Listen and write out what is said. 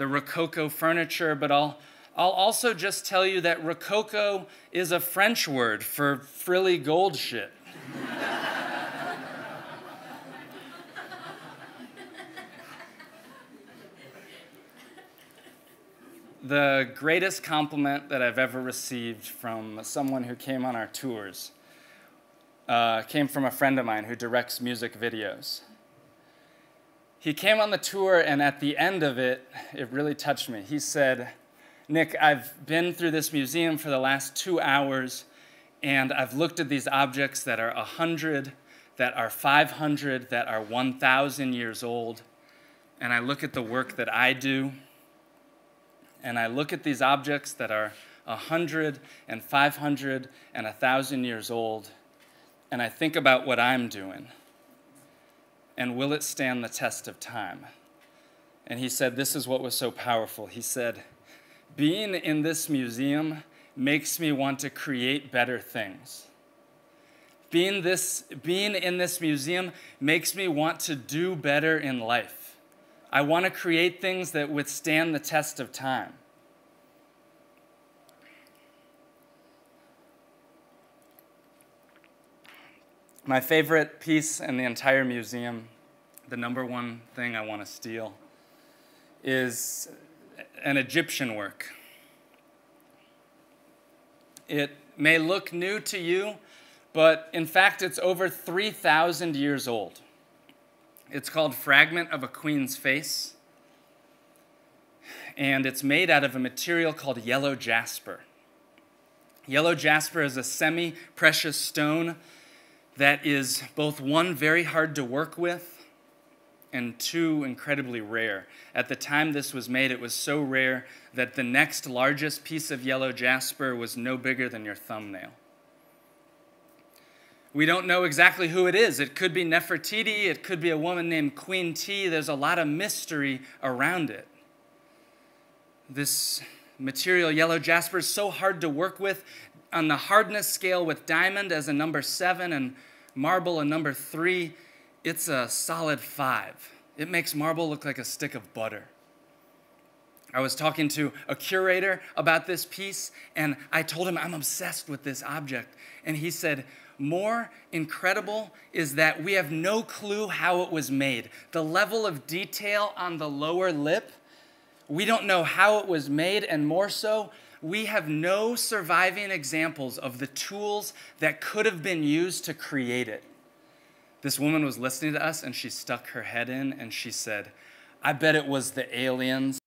the Rococo furniture, but I'll also just tell you that Rococo is a French word for frilly gold shit. The greatest compliment that I've ever received from someone who came on our tours came from a friend of mine who directs music videos. He came on the tour, and at the end of it, it really touched me. He said, "Nick, I've been through this museum for the last 2 hours, and I've looked at these objects that are 100, that are 500, that are 1,000 years old, and I look at the work that I do, and I look at these objects that are 100 and 500 and 1,000 years old, and I think about what I'm doing, and will it stand the test of time?" And he said, this is what was so powerful. He said, "Being in this museum makes me want to create better things. Being in this museum makes me want to do better in life. I want to create things that withstand the test of time." My favorite piece in the entire museum, the number one thing I want to steal, is an Egyptian work. It may look new to you, but in fact it's over 3,000 years old. It's called Fragment of a Queen's Face, and it's made out of a material called yellow jasper. Yellow jasper is a semi-precious stone that is both, one, very hard to work with, and two, incredibly rare. At the time this was made, it was so rare that the next largest piece of yellow jasper was no bigger than your thumbnail. We don't know exactly who it is. It could be Nefertiti. It could be a woman named Queen T. There's a lot of mystery around it. This material, yellow jasper, is so hard to work with. On the hardness scale, with diamond as a number 7 and marble a number 3, it's a solid 5. It makes marble look like a stick of butter. I was talking to a curator about this piece, and I told him I'm obsessed with this object. And he said, more incredible is that we have no clue how it was made. The level of detail on the lower lip, we don't know how it was made, and more so, we have no surviving examples of the tools that could have been used to create it. This woman was listening to us, and she stuck her head in, and she said, "I bet it was the aliens